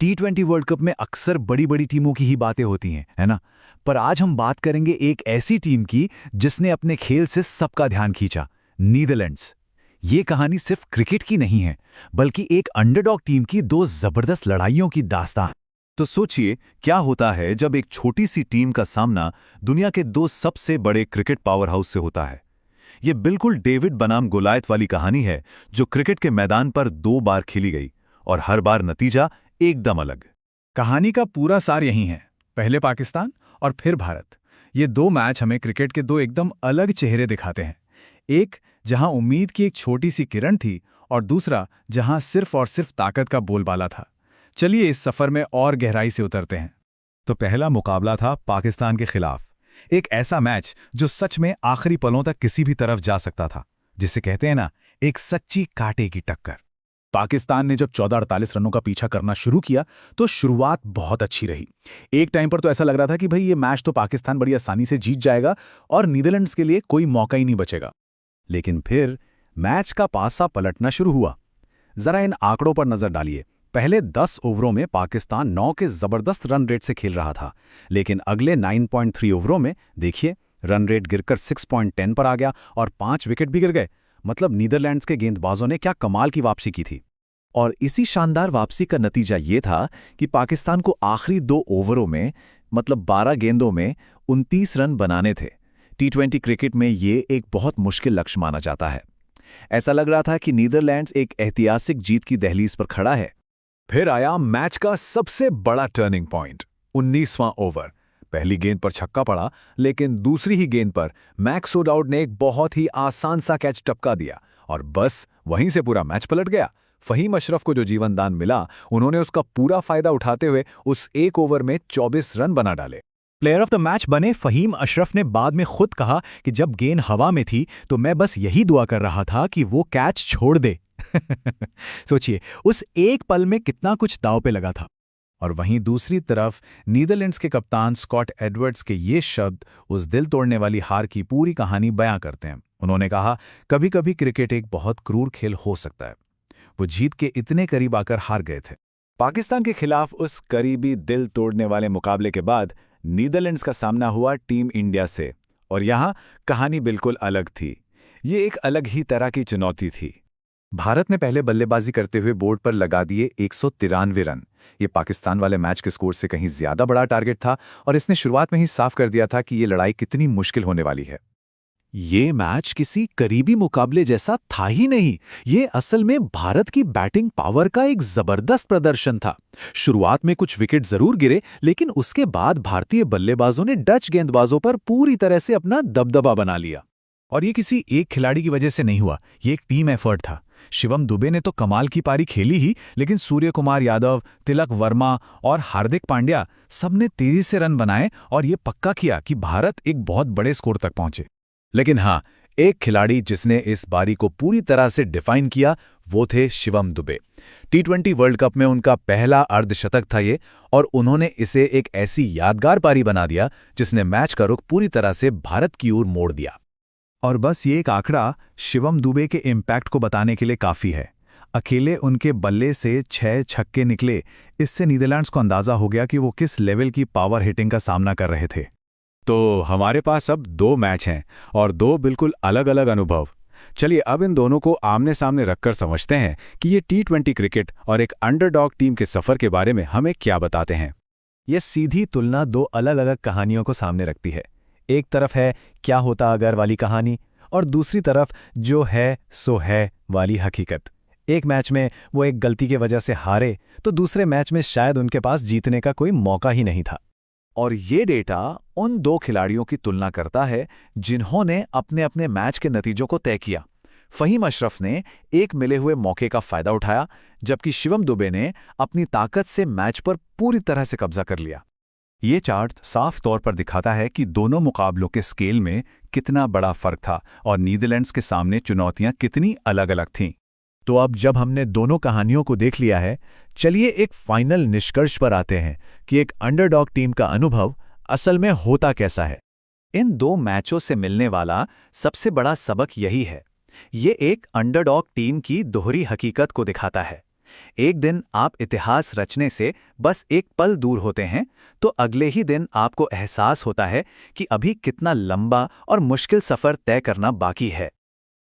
T20 world cup में अक्सर बड़ी बड़ी टीमों की ही बातें होती हैं, है ना? पर आज हम बात करेंगे एक ऐसी टीम की जिसने अपने खेल से सबका ध्यान खींचा, नीदरलैंड्स। ये कहानी सिर्फ क्रिकेट की नहीं है, बल्कि एक अंडरडॉग टीम की दो जबरदस्त लड़ाइयों की दास्तान। तो सोचिए क्या होता है जब एक छोटी सी टीम का सामना दुनिया के दो सबसे बड़े क्रिकेट पावर हाउस से होता है। ये बिल्कुल डेविड बनाम गोलायत वाली कहानी है जो क्रिकेट के मैदान पर 2 बार खेली गई और हर बार नतीजा एकदम अलग। कहानी का पूरा सार यही है, पहले पाकिस्तान और फिर भारत। ये दो मैच हमें क्रिकेट के दो एकदम अलग चेहरे दिखाते हैं। एक जहां उम्मीद की एक छोटी सी किरण थी और दूसरा जहां सिर्फ और सिर्फ ताकत का बोलबाला था। चलिए इस सफर में और गहराई से उतरते हैं। तो पहला मुकाबला था पाकिस्तान के खिलाफ, एक ऐसा मैच जो सच में आखिरी पलों तक किसी भी तरफ जा सकता था, जिसे कहते हैं ना, एक सच्ची कांटे की टक्कर। पाकिस्तान ने जब 14-48 रनों का पीछा करना शुरू किया तो शुरुआत बहुत अच्छी रही। एक टाइम पर तो ऐसा लग रहा था कि भाई ये मैच तो पाकिस्तान बड़ी आसानी से जीत जाएगा और नीदरलैंड्स के लिए कोई मौका ही नहीं बचेगा। लेकिन फिर मैच का पासा पलटना शुरू हुआ। जरा इन आंकड़ों पर नजर डालिए। पहले 10 ओवरों में पाकिस्तान 9 के जबरदस्त रन रेट से खेल रहा था, लेकिन अगले 9.3 ओवरों में देखिए रन रेट गिरकर 6.10 पर आ गया और 5 विकेट भी गिर गए। मतलब नीदरलैंड्स के गेंदबाजों ने क्या कमाल की वापसी की थी। और इसी शानदार वापसी का नतीजा ये था कि पाकिस्तान को आखिरी 2 ओवरों में, मतलब 12 गेंदों में 29 रन बनाने थे। T20 क्रिकेट में ये एक बहुत मुश्किल लक्ष्य माना जाता है। ऐसा लग रहा था कि नीदरलैंड्स एक ऐतिहासिक जीत की दहलीज पर खड़ा है। फिर आया मैच का सबसे बड़ा टर्निंग पॉइंट, 19वां ओवर। पहली गेंद पर छक्का पड़ा, लेकिन दूसरी ही गेंद पर मैक्स ओडाउड ने एक बहुत ही आसान सा कैच टपका दिया और बस वहीं से पूरा मैच पलट गया। फहीम अशरफ को जो जीवनदान मिला, उन्होंने उसका पूरा फायदा उठाते हुए उस एक ओवर में 24 रन बना डाले। प्लेयर ऑफ द मैच बने फहीम अशरफ ने बाद में खुद कहा कि जब गेंद हवा में थी तो मैं बस यही दुआ कर रहा था कि वो कैच छोड़ दे। सोचिए उस एक पल में कितना कुछ दांव पे लगा था। और वहीं दूसरी तरफ नीदरलैंड्स के कप्तान स्कॉट एडवर्ड्स के ये शब्द उस दिल तोड़ने वाली हार की पूरी कहानी बयां करते हैं। उन्होंने कहा, कभी कभी क्रिकेट एक बहुत क्रूर खेल हो सकता है। वो जीत के इतने करीब आकर हार गए थे। पाकिस्तान के खिलाफ उस करीबी दिल तोड़ने वाले मुकाबले के बाद नीदरलैंड्स का सामना हुआ टीम इंडिया से, और यहां कहानी बिल्कुल अलग थी। ये एक अलग ही तरह की चुनौती थी। भारत ने पहले बल्लेबाजी करते हुए बोर्ड पर लगा दिए 193 रन। ये पाकिस्तान वाले मैच के स्कोर से कहीं ज्यादा बड़ा टारगेट था और इसने शुरुआत में ही साफ कर दिया था कि ये लड़ाई कितनी मुश्किल होने वाली है। ये मैच किसी करीबी मुकाबले जैसा था ही नहीं, ये असल में भारत की बैटिंग पावर का एक जबरदस्त प्रदर्शन था। शुरुआत में कुछ विकेट जरूर गिरे, लेकिन उसके बाद भारतीय बल्लेबाजों ने डच गेंदबाजों पर पूरी तरह से अपना दबदबा बना लिया। और ये किसी एक खिलाड़ी की वजह से नहीं हुआ, ये एक टीम एफर्ट था। शिवम दुबे ने तो कमाल की पारी खेली ही, लेकिन सूर्य कुमार यादव, तिलक वर्मा और हार्दिक पांड्या सबने तेजी से रन बनाए और ये पक्का किया कि भारत एक बहुत बड़े स्कोर तक पहुंचे। लेकिन हाँ, एक खिलाड़ी जिसने इस बारी को पूरी तरह से डिफाइन किया, वो थे Shivam Dubey. T20 world cup में उनका पहला अर्धशतक था ये, और उन्होंने इसे एक ऐसी यादगार पारी बना दिया जिसने मैच का रुख पूरी तरह से भारत की ओर मोड़ दिया। और बस ये एक आंकड़ा शिवम दुबे के इम्पैक्ट को बताने के लिए काफ़ी है। अकेले उनके बल्ले से 6 छक्के निकले, इससे नीदरलैंड्स को अंदाज़ा हो गया कि वो किस लेवल की पावर हिटिंग का सामना कर रहे थे। तो हमारे पास अब 2 मैच हैं और 2 बिल्कुल अलग अलग अनुभव। चलिए अब इन दोनों को आमने सामने रखकर समझते हैं कि ये T20 क्रिकेट और एक अंडरडॉग टीम के सफ़र के बारे में हमें क्या बताते हैं। यह सीधी तुलना 2 अलग अलग कहानियों को सामने रखती है। एक तरफ है क्या होता अगर वाली कहानी, और दूसरी तरफ जो है सो है वाली हकीकत। एक मैच में वो एक गलती की वजह से हारे, तो दूसरे मैच में शायद उनके पास जीतने का कोई मौका ही नहीं था। और ये डेटा उन 2 खिलाड़ियों की तुलना करता है जिन्होंने अपने अपने मैच के नतीजों को तय किया। फहीम अशरफ ने एक मिले हुए मौके का फायदा उठाया, जबकि शिवम दुबे ने अपनी ताकत से मैच पर पूरी तरह से कब्जा कर लिया। ये चार्ट साफ तौर पर दिखाता है कि दोनों मुकाबलों के स्केल में कितना बड़ा फर्क था और नीदरलैंड्स के सामने चुनौतियां कितनी अलग-अलग थीं। तो अब जब हमने दोनों कहानियों को देख लिया है, चलिए एक फाइनल निष्कर्ष पर आते हैं कि एक अंडरडॉग टीम का अनुभव असल में होता कैसा है। इन 2 मैचों से मिलने वाला सबसे बड़ा सबक यही है। ये एक अंडरडॉग टीम की दोहरी हकीकत को दिखाता है। एक दिन आप इतिहास रचने से बस एक पल दूर होते हैं, तो अगले ही दिन आपको एहसास होता है कि अभी कितना लंबा और मुश्किल सफ़र तय करना बाकी है।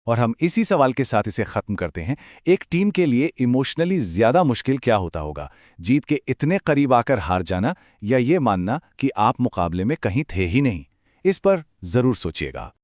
और हम इसी सवाल के साथ इसे खत्म करते हैं। एक टीम के लिए इमोशनली ज्यादा मुश्किल क्या होता होगा? जीत के इतने करीब आकर हार जाना, या ये मानना कि आप मुकाबले में कहीं थे ही नहीं? इस पर जरूर सोचिएगा।